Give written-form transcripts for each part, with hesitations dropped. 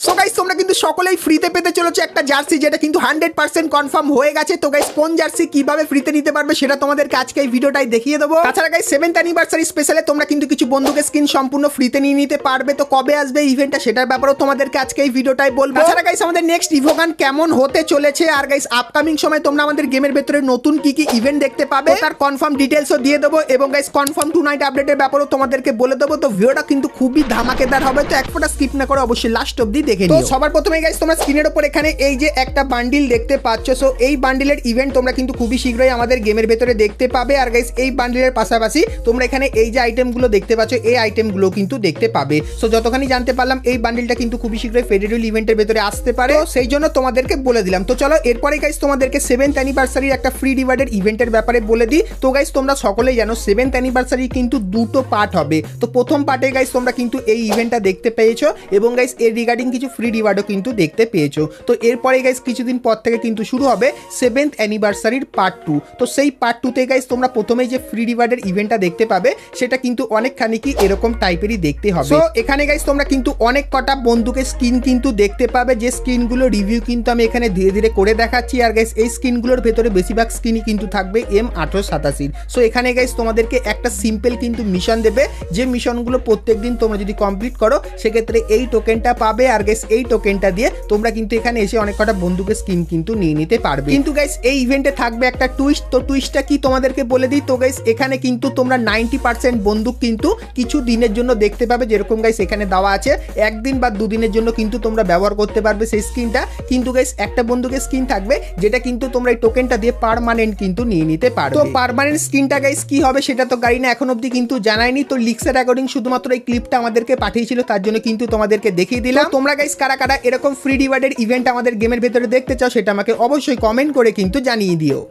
So guys তোমরা কিন্তু সকলেই ফ্রিতে পেতে চলেছো একটা জার্সি, যেটা কিন্তু 100% কনফার্ম হয়ে গেছে। তো গাইস কোন জার্সি কিভাবে ফ্রিতে নিতে পারবে সেটা তোমাদেরকে আজকে এই ভিডিওটাই দেখিয়ে দেবো। তাছাড়া গাইস 7th অ্যানিভার্সারি স্পেশালে তোমরা কিন্তু কিছু বন্দুকের স্কিন সম্পূর্ণ ফ্রিতে নিয়ে নিতে পারবে। তো কবে আসবে ইভেন্টটা সেটার ব্যাপারেও তোমাদেরকে আজকে এই ভিডিওটাই বলবো। তাছাড়া গাইস আমাদের নেক্সট ইভোগান কেমন হতে চলেছে, আর গাইস আপকামিং সময় তোমরা আমাদের গেমের ভেতরে নতুন কি কি ইভেন্ট দেখতে পাবে তার কনফার্ম ডিটেইলসও দিয়ে দেবো, এবং গাইস কনফার্ম টু নাইট আপডেটের ব্যাপারেও তোমাদেরকে বলে দেবো। তো ভিডিওটা কিন্তু খুবই ধামাকেদার হবে, তো এক ফোঁটা স্কিপ না করে অবশ্যই লাস্ট অবধি দেখে নিও। তো সবার প্রথমে গাইস তোমরা স্ক্রিনের উপর এখানে এই যে একটা বান্ডিল দেখতে পাচ্ছ, সো এই বান্ডিলের ইভেন্ট তোমরা কিন্তু খুবই শীঘ্রই আমাদের গেমের ভেতরে দেখতে পাবে। আর গাইস এই বান্ডিলের পাশাপাশি তোমরা এখানে এই যে আইটেমগুলো দেখতে পাচ্ছ, এই আইটেমগুলো কিন্তু দেখতে পাবে। সো যতখানি জানতে পারলাম এই বান্ডিলটা কিন্তু খুবই শীঘ্রই ফেডারেল ইভেন্টের ভেতরে আসতে পারে, তো সেই জন্য তোমাদেরকে বলে দিলাম। তো চলো এরপরে গাইস তোমাদেরকে 7th অ্যানিভার্সারির একটা ফ্রি রিওয়ার্ডের ইভেন্টের ব্যাপারে বলে দিই। তো গাইস তোমরা সকলেই জানো 7th অ্যানিভার্সারি কিন্তু দুটো পার্ট হবে। তো প্রথম পার্টে গাইস তোমরা কিন্তু এই ইভেন্টটা দেখতে পেয়েছো, এবং গাইস এর রিগার্ডিং কিছু ফ্রি রিওয়ার্ডও কিন্তু দেখতে পেয়েছো। তো এরপরে গাইস কিছুদিন পর থেকে কিন্তু শুরু হবে 7th অ্যানিভার্সারির পার্ট 2। তো সেই পার্ট 2তে গাইস তোমরা প্রথমেই যে ফ্রি রিওয়ার্ডের ইভেন্টটা দেখতে পাবে সেটা কিন্তু অনেকখানি কি এরকম টাইপেরই দেখতে হবে। তো এখানে গাইস তোমরা কিন্তু অনেক কটা বন্দুকের স্কিন কিন্তু দেখতে পাবে, যে স্কিনগুলো রিভিউ কিন্তু আমি এখানে ধীরে ধীরে করে দেখাচ্ছি। আর গাইস এই স্কিনগুলোর ভেতরে বেশিরভাগ স্কিনই কিন্তু থাকবে M1887। সো এখানে গাইস তোমাদেরকে একটা সিম্পল কিন্তু মিশন দেবে, যে মিশনগুলো প্রত্যেকদিন তোমরা যদি কমপ্লিট করো সেক্ষেত্রে এই টোকেনটা পাবে। আর গাইস এই টোকেনটা দিয়ে তোমরা কিন্তু এখানে এসে অনেক কটা বন্দুকের স্কিন কিন্তু নিয়ে নিতে পারবে। কিন্তু গাইস এই ইভেন্টে থাকবে একটা টুইস্ট। তো টুইস্টটা কি তোমাদেরকে বলে দিই। তো গাইস এখানে কিন্তু তোমরা 90% বন্দুক কিন্তু কিছু দিনের জন্য দেখতে পাবে, যেরকম গাইস এখানে দেওয়া আছে একদিন বা দুদিনের জন্য কিন্তু তোমরা ব্যবহার করতে পারবে সেই স্কিনটা। কিন্তু গাইস একটা বন্দুকের স্কিন থাকবে যেটা কিন্তু তোমরা এই টোকেনটা দিয়ে পার্মানেন্ট কিন্তু নিয়ে নিতে পারবে। তো পার্মানেন্ট স্কিনটা গাইস কি হবে সেটা তো গাড়িনা এখন অবধি কিন্তু জানায়নি। তো লিক্সের অ্যাকর্ডিং শুধুমাত্র এই ক্লিপটা আমাদেরকে পাঠিয়েছিল, তার জন্য কিন্তু তোমাদেরকে দেখিয়ে দিলাম। তোমরা গাইস কারা কারা এরকম ফ্রি রিওয়ার্ডের ইভেন্ট আমাদের গেমের ভেতরে দেখতে চাও সেটা আমাকে অবশ্যই কমেন্ট করে কিন্তু জানিয়ে দিও।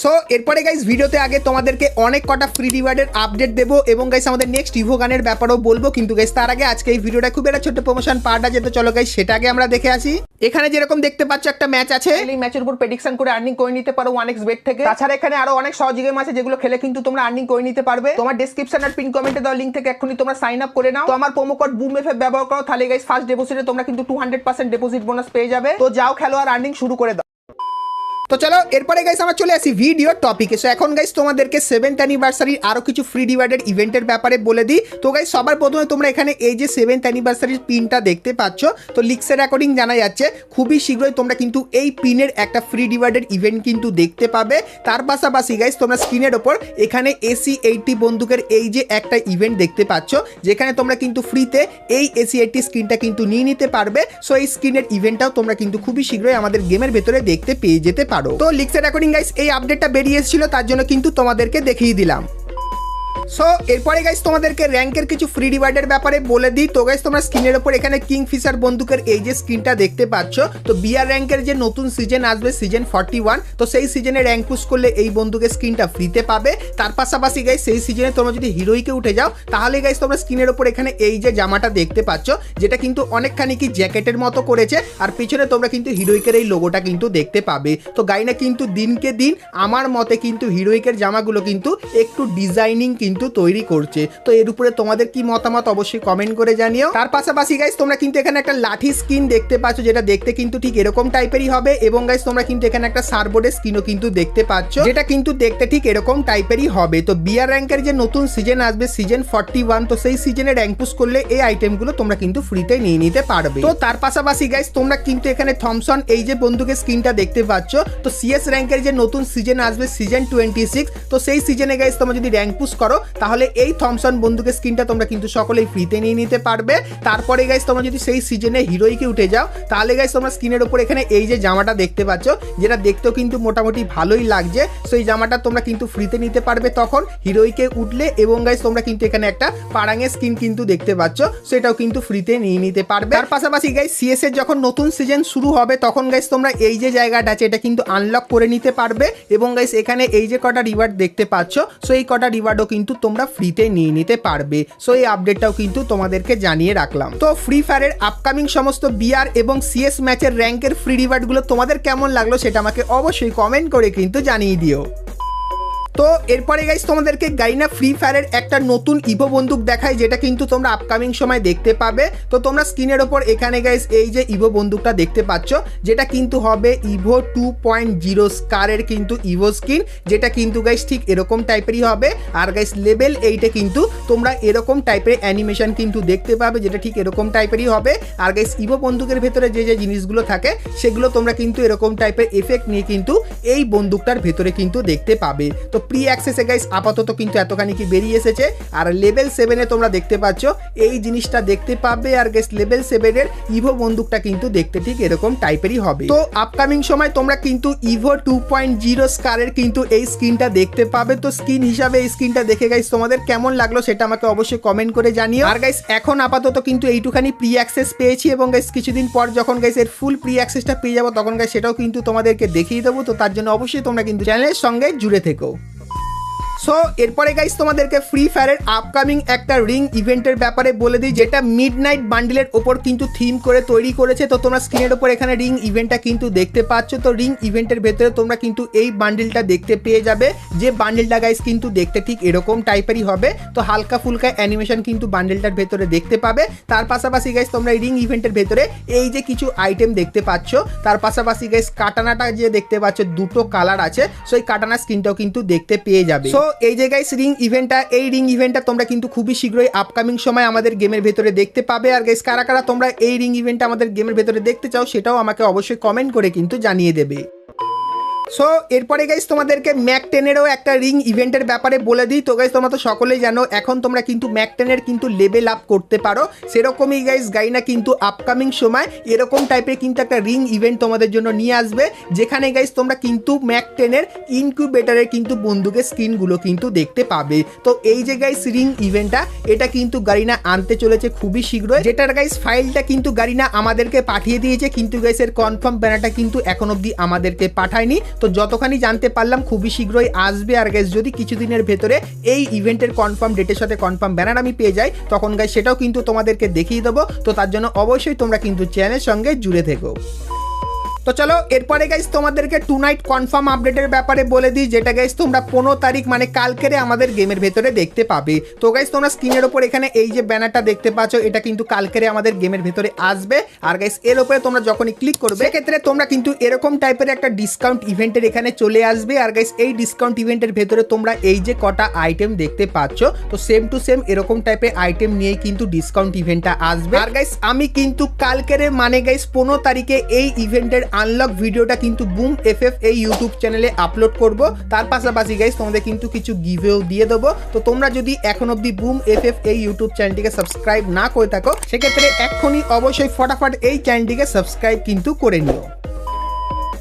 সো এরপরে গাইস ভিডিওতে আগে তোমাদেরকে অনেক কটা ফ্রি রিওয়ার্ডের আপডেট দেবো, এবং গাইস আমাদের নেক্সট ইভোগানের ব্যাপারেও বলবো। কিন্তু গাইস তার আগে আজকে এই ভিডিওটা খুব একটা ছোট্ট প্রমোশন পার্ট আছে, তো চলো গাইস সেটা আগে আমরা দেখে আসি। এখানে যেরকম দেখতে পাচ্ছ একটা ম্যাচ আছে, এই ম্যাচের উপর প্রেডিকশন করে আর্নিং করে নিতে পারো 1x bet থেকে। তাছাড়া এখানে আরো অনেক সহজ গেম আছে যেগুলো খেলে কিন্তু তোমরা আর্নিং করে নিতে পারবে। তোমার ডেসক্রিপশন আর পিন কমেন্টে দেওয়া লিংক থেকে এখনই তোমরা সাইন আপ করে নাও। তো আমার প্রোমো কোড BOOMFF ব্যবহার করো, তাহলে গাইস ফার্স্ট ডিপোজিটে তোমরা কিন্তু 200% ডিপোজিট বোনাস পেয়ে যাবে। তো যাও খেলো আর আর্নিং শুরু করে দাও। তো চলো এরপরে গাইস আমরা চলে আসি ভিডিও টপিকে। সো এখন গাইস তোমাদেরকে 7th অ্যানিভার্সারির আরো কিছু ফ্রি রিওয়ার্ডের ইভেন্টের ব্যাপারে বলে দিই। তো গাইস সবার প্রথমে তোমরা এখানে এই যে 7th অ্যানিভার্সারির পিনটা দেখতে পাচ্ছ, তো লিক্সের অ্যাকর্ডিং জানা যাচ্ছে খুবই শীঘ্রই তোমরা কিন্তু এই পিনের একটা ফ্রি রিওয়ার্ডের ইভেন্ট কিন্তু দেখতে পাবে। তার পাশাপাশি গাইস তোমরা স্ক্রিনের ওপর এখানে AC80 বন্দুকের এই যে একটা ইভেন্ট দেখতে পাচ্ছ, যেখানে তোমরা কিন্তু ফ্রিতে এই AC80 স্কিনটা কিন্তু নিয়ে নিতে পারবে। সো এই স্কিনের ইভেন্টটাও তোমরা কিন্তু খুবই শীঘ্রই আমাদের গেমের ভেতরে দেখতে পেয়ে যেতে পারো। তো লিক্সের অ্যাকর্ডিং গাইস এই আপডেটটা বেরিয়ে এসেছিল, তার জন্য কিন্তু তোমাদেরকে দেখিয়ে দিলাম। সো এরপরে গাইস তোমাদেরকে র্যাঙ্কের কিছু ফ্রি রিওয়ার্ডের ব্যাপারে বলে দিই। তো গাইস তোমরা স্ক্রিনের উপর এখানে কিংফিশার বন্দুকের এই যে স্ক্রিনটা দেখতে পাচ্ছ, তো বিআর র্যাঙ্কের যে নতুন সিজন আসবে সিজন 41, তো সেই সিজনে র্যাঙ্ক পুশ করলে এই বন্দুকের স্ক্রিনটা ফ্রিতে পাবে। তার পাশাপাশি গাইস সেই সিজনে তোমরা যদি হিরোইকে উঠে যাও, তাহলে গাইস তোমরা স্ক্রিনের উপর এখানে এই যে জামাটা দেখতে পাচ্ছ, যেটা কিন্তু অনেকখানি কি জ্যাকেটের মতো করেছে, আর পিছনে তোমরা কিন্তু হিরোইকের এই লোগোটা কিন্তু দেখতে পাবে। তো গাইনা কিন্তু দিনকে দিন আমার মতে কিন্তু হিরোইকের জামাগুলো কিন্তু একটু ডিজাইনিং কিন্তু তৈরি করছে। তো এর উপরে তোমাদের কি মতামত অবশ্যই কমেন্ট করে জানিও। তার পাশাপাশি গাইস তোমরা কিন্তু এখানে একটা লাঠি স্কিন দেখতে পাচ্ছ, যেটা দেখতে কিন্তু ঠিক এরকম টাইপেরই হবে, এবং গাইস তোমরা কিন্তু এখানে একটা সারবোর্ডের স্কিনও কিন্তু দেখতে পাচ্ছ, যেটা কিন্তু দেখতে ঠিক এরকম টাইপেরই হবে। তো বিআর র্যাঙ্কের যে নতুন সিজন আসবে সিজন 41, তো সেই সিজনে র্যাঙ্ক পুশ করলে এই আইটেমগুলো তোমরা কিন্তু ফ্রিতে নিয়ে নিতে পারবে। তো তার পাশাপাশি গাইস তোমরা কিন্তু এখানে থমসন এই যে বন্দুকের স্কিনটা দেখতে পাচ্ছ, তো সিএস র্যাঙ্কের যে নতুন সিজন আসবে সিজন 26, তো সেই সিজনে গাইস তোমরা যদি র্যাঙ্ক পুশ করো তাহলে এই থমসন বন্দুকের স্কিনটা তোমরা কিন্তু সকলেই ফ্রিতে নিয়ে নিতে পারবে। তারপরে গাইস তোমরা যদি সেই সিজনে হিরোইকে উঠে যাও, তাহলে গাইস তোমরা স্ক্রিনের উপর এখানে এই যে জামাটা দেখতে পাচ্ছ, যেটা দেখতেও কিন্তু মোটামুটি ভালোই লাগছে, সেই জামাটা তোমরা কিন্তু ফ্রিতে নিতে পারবে তখন হিরোইকে উঠলে। এবং গাইস তোমরা কিন্তু এখানে একটা পারাঙের স্কিন কিন্তু দেখতে পাচ্ছ, সেটাও কিন্তু ফ্রিতে নিয়ে নিতে পারবে। তার পাশাপাশি গাইস সিএস এর যখন নতুন সিজন শুরু হবে, তখন গাইস তোমরা এই যে জায়গাটা আছে এটা কিন্তু আনলক করে নিতে পারবে। এবং গাইস এখানে এই যে কটা রিওয়ার্ড দেখতে পাচ্ছ, সো এই কটা রিওয়ার্ডও কিন্তু তোমরা ফ্রিতে নিয়ে নিতে পারবে। সো এই আপডেটটাও কিন্তু তোমাদেরকে জানিয়ে রাখলাম। তো ফ্রি ফায়ারের আপকামিং সমস্ত বিআর এবং সিএস ম্যাচের র্যাঙ্কের ফ্রি রিওয়ার্ডগুলো তোমাদের কেমন লাগলো সেটা আমাকে অবশ্যই কমেন্ট করে কিন্তু জানিয়ে দিও। তো এরপরে গাইস তোমাদেরকে গাইনা ফ্রি ফায়ারের একটা নতুন ইভো বন্দুক দেখায়, যেটা কিন্তু তোমরা আপকামিং সময় দেখতে পাবে। তো তোমরা স্ক্রিনের ওপর এখানে গাইস এই যে ইভো বন্দুকটা দেখতে পাচ্ছ, যেটা কিন্তু হবে ইভো 2.0 স্কারের কিন্তু ইভো স্কিন, যেটা কিন্তু গাইস ঠিক এরকম টাইপেরই হবে। আর গাইস লেভেল 8-এ কিন্তু তোমরা এরকম টাইপের অ্যানিমেশন কিন্তু দেখতে পাবে, যেটা ঠিক এরকম টাইপেরই হবে। আর গাইস ইভো বন্দুকের ভেতরে যে যে জিনিসগুলো থাকে সেগুলো তোমরা কিন্তু এরকম টাইপের এফেক্ট নিয়ে কিন্তু এই বন্দুকটার ভেতরে কিন্তু দেখতে পাবে। তো প্রি অ্যাক্সেসে গাইস আপাতত কিন্তু এতখানি কি বেরিয়ে এসেছে। আর লেভেল 7-এ তোমরা দেখতে পাচ্ছ এই জিনিসটা দেখতে পাবে। আর গাইস লেভেল 7-এর ইভো বন্দুকটা কিন্তু দেখতে ঠিক এরকম টাইপেরই হবে। তো আপকামিং সময় তোমরা কিন্তু ইভো 2.0 স্কারের কিন্তু এই স্কিনটা দেখতে পাবে। তো স্কিন হিসাবে এই স্কিনটা দেখে গাইস তোমাদের কেমন লাগলো সেটা আমাকে অবশ্যই কমেন্ট করে জানিও। আর গাইস এখন আপাতত কিন্তু এইটুখানি প্রি অ্যাক্সেস পেয়েছি, এবং গাইস কিছুদিন পর যখন গাইস এর ফুল প্রি অ্যাক্সেসটা পেয়ে যাবো তখন গাইস সেটাও কিন্তু তোমাদেরকে দেখিয়ে দেবো। তো তার জন্য অবশ্যই তোমরা কিন্তু চ্যানেলের সঙ্গে জুড়ে থেকো। সো এরপরে গাইস তোমাদেরকে ফ্রি ফায়ারের আপকামিং একটা রিং ইভেন্টের ব্যাপারে বলে দিই, যেটা মিডনাইট বান্ডিলের ওপর কিন্তু থিম করে তৈরি করেছে। তো তোমরা স্ক্রিনের ওপর এখানে রিং ইভেন্টটা কিন্তু দেখতে পাচ্ছ। তো রিং ইভেন্টের ভেতরে তোমরা কিন্তু এই বান্ডিলটা দেখতে পেয়ে যাবে, যে বান্ডিলটা গাইস কিন্তু দেখতে ঠিক এরকম টাইপেরই হবে। তো হালকা ফুলকা অ্যানিমেশন কিন্তু বান্ডিলটার ভেতরে দেখতে পাবে। তার পাশাপাশি গাইস তোমরা এই রিং ইভেন্টের ভেতরে এই যে কিছু আইটেম দেখতে পাচ্ছ, তার পাশাপাশি গাইস কাটানাটা যে দেখতে পাচ্ছ দুটো কালার আছে, সো এই কাটানা স্কিনটাও কিন্তু দেখতে পেয়ে যাবে। সো এই যে গাইস রিং ইভেন্টটা তোমরা কিন্তু খুবই শীঘ্রই আপকামিং সময় আমাদের গেমের ভেতরে দেখতে পাবে। আর গাইস কারা কারা তোমরা এই রিং ইভেন্টটা আমাদের গেমের ভেতরে দেখতে চাও সেটাও আমাকে অবশ্যই কমেন্ট করে কিন্তু জানিয়ে দেবে। সো এরপরে গাইস তোমাদেরকে ম্যাক 10-এরও একটা রিং ইভেন্টের ব্যাপারে বলে দিই। তো গাইস তোমরা তো সকলেই জানো এখন তোমরা কিন্তু ম্যাক 10-এর কিন্তু লেভেল আপ করতে পারো। সেরকমই গাইস গাইনা কিন্তু আপকামিং সময় এরকম টাইপের কিন্তু একটা রিং ইভেন্ট তোমাদের জন্য নিয়ে আসবে, যেখানে গাইস তোমরা কিন্তু ম্যাক 10-এর ইনকিউবেটরের কিন্তু বন্দুকের স্কিনগুলো কিন্তু দেখতে পাবে। তো এই যে গাইস রিং ইভেন্টটা এটা কিন্তু গারিনা আনতে চলেছে খুবই শীঘ্রই, যেটার গাইস ফাইলটা কিন্তু গারিনা আমাদেরকে পাঠিয়ে দিয়েছে, কিন্তু গাইস এর কনফার্ম ব্যানারটা কিন্তু এখন অবধি আমাদেরকে পাঠায়নি। তো যতখানি জানতে পারলাম খুবই শীঘ্রই আসবে। আর গাইস যদি কিছুদিনের ভেতরে এই ইভেন্টের কনফার্ম ডেটের সাথে কনফার্ম ব্যানার আমি পেয়ে যাই তখন গাইস সেটাও কিন্তু তোমাদেরকে দেখিয়ে দেবো। তো তার জন্য অবশ্যই তোমরা কিন্তু চ্যানেলের সঙ্গে জুড়ে থেকো। তো চলো এরপরে গাইস তোমাদেরকে টু নাইট কনফার্ম আপডেটের ব্যাপারে বলে দিই, যেটা গাইস তোমরা 15 তারিখ মানে কালকেরে আমাদের গেমের ভেতরে দেখতে পাবে। তো গাইস তোমরা স্ক্রিনের ওপর এখানে এই যে ব্যানারটা দেখতে পাচ্ছ এটা কিন্তু কালকেরে আমাদের গেমের ভেতরে আসবে। আর গাইস এর উপরে তোমরা যখনই ক্লিক করবে সেক্ষেত্রে তোমরা কিন্তু এরকম টাইপের একটা ডিসকাউন্ট ইভেন্টের এখানে চলে আসবে। আর গাইস এই ডিসকাউন্ট ইভেন্টের ভেতরে তোমরা এই যে কটা আইটেম দেখতে পাচ্ছ, তো সেম টু সেম এরকম টাইপের আইটেম নিয়েই কিন্তু ডিসকাউন্ট ইভেন্টটা আসবে। আর গাইস আমি কিন্তু কালকেরে মানে গাইস 15 তারিখে এই ইভেন্টের আনলক ভিডিওটা কিন্তু বুম এফএফ এই ইউটিউব চ্যানেলে আপলোড করব। তার পাশাপাশি গাইস তোমাদের কিন্তু কিছু গিভওয়েও দিয়ে দেবো। তো তোমরা যদি এখন অবধি বুম এফএফ এই ইউটিউব চ্যানেলটিকে সাবস্ক্রাইব না করে থাকো সেক্ষেত্রে এখনই অবশ্যই ফটাফট এই চ্যানেলটিকে সাবস্ক্রাইব কিন্তু করে নিও।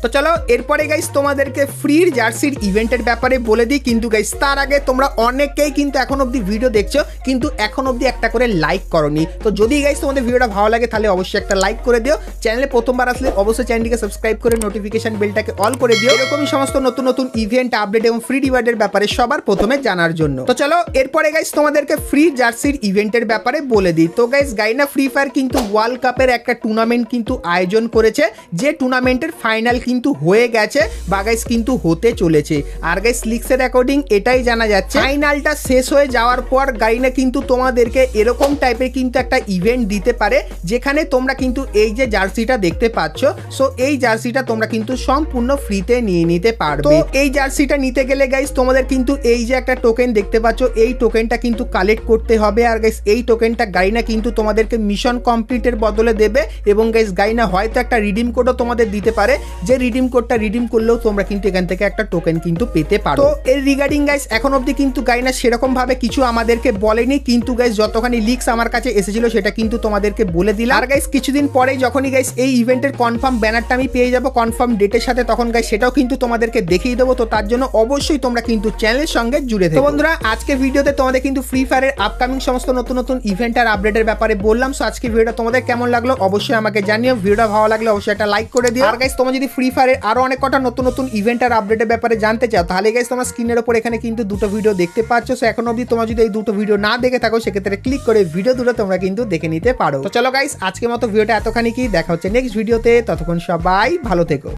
তো চলো এরপরে গাইস তোমাদেরকে ফ্রির জার্সির ইভেন্টের ব্যাপারে বলে দিই, কিন্তু গাইস তার আগে তোমরা অনেকেই কিন্তু এখন অবধি ভিডিও দেখছো কিন্তু এখন অবধি একটা করে লাইক করনি। তো যদি গাইস তোমাদের ভিডিওটা ভালো লাগে তাহলে অবশ্যই একটা লাইক করে দিও। চ্যানেলে প্রথমবার আসলে অবশ্যই চ্যানেলটিকে সাবস্ক্রাইব করে নোটিফিকেশন বেলটাকে অল করে দিও, এরকমই সমস্ত নতুন নতুন ইভেন্ট আপডেট এবং ফ্রি রিওয়ার্ডের ব্যাপারে সবার প্রথমে জানার জন্য। তো চলো এরপরে গাইস তোমাদেরকে ফ্রি জার্সির ইভেন্টের ব্যাপারে বলে দিই। তো গাইস গাইনা ফ্রি ফায়ার কিন্তু ওয়ার্ল্ড কাপের একটা টুর্নামেন্ট কিন্তু আয়োজন করেছে, যে টুর্নামেন্টের ফাইনাল কিন্তু হয়ে গেছে বা গাইস কিন্তু হতে চলেছে। আর গাইস লিক্সের অ্যাকর্ডিং এটাই জানা যাচ্ছে ফাইনালটা শেষ হয়ে যাওয়ার পর গাইনা কিন্তু তোমাদেরকে এরকম টাইপের কিন্তু একটা ইভেন্ট দিতে পারে, যেখানে তোমরা কিন্তু এই যে জার্সিটা দেখতে পাচ্ছ, সো এই জার্সিটা তোমরা কিন্তু সম্পূর্ণ ফ্রিতে নিয়ে নিতে পারবে। তো এই জার্সিটা নিতে গেলে গাইস তোমাদের কিন্তু এই যে একটা টোকেন দেখতে পাচ্ছ এই টোকেনটা কিন্তু কালেক্ট করতে হবে। আর গাইস এই টোকেনটা গাইনা কিন্তু তোমাদেরকে মিশন কমপ্লিটের বদলে দেবে, এবং গাইস গাইনা হয়তো একটা রিডিম কোডও তোমাদের দিতে পারে, যে রিডিম কোডটা রিডিম করলেও তোমরা কিন্তু এখান থেকে একটা টোকেন কিন্তু পেতে পারো। তো এর রিগার্ডিং গাইস এখন অবধি কিন্তু গাইনা সেরকম ভাবে কিছু আমাদেরকে বলেনি, কিন্তু গাইস যতখানি লিক্স আমার কাছে এসেছিল সেটা কিন্তু তোমাদেরকে বলে দিলাম। আর গাইস কিছুদিন পরে যখনই গাইস এই ইভেন্টের কনফার্ম ব্যানারটা আমি পেয়ে যাবো কনফার্ম ডেটের সাথে, তখন গাইস সেটাও কিন্তু তোমাদেরকে দেখিয়ে দেবো। তো তার জন্য অবশ্যই তোমরা কিন্তু চ্যানেলের সঙ্গে জুড়ে থেকো। তো বন্ধুরা আজকে ভিডিওতে তোমাদের কিন্তু ফ্রি ফায়ারের আপকামিং সমস্ত নতুন নতুন ইভেন্ট আর আপডেটের ব্যাপারে বললাম। সো আজকে ভিডিওটা তোমাদের কেমন লাগলো অবশ্যই আমাকে জানিও। ভিডিওটা ভালো লাগলে অবশ্যই একটা লাইক করে দিও। আর গাইস তোমরা যদি ফ্রি ফায়ারের আরো অনেক কটা নতুন নতুন ইভেন্ট আর আপডেটের ব্যাপারে জানতে চাও তাহলে গাইস তোমার স্ক্রিনের উপর এখানে কিন্তু দুটো ভিডিও দেখতে পাচ্ছ। সো এখন অবধি তোমরা যদি এই দুটো ভিডিও না দেখে থাকো সেক্ষেত্রে ক্লিক করে ভিডিও দুটো তোমরা কিন্তু দেখে নিতে পারো। তো চলো গাইস আজকের মতো ভিডিওটা এতখানি কি, দেখা হচ্ছে নেক্সট ভিডিওতে, ততক্ষণ সবাই ভালো থেকো।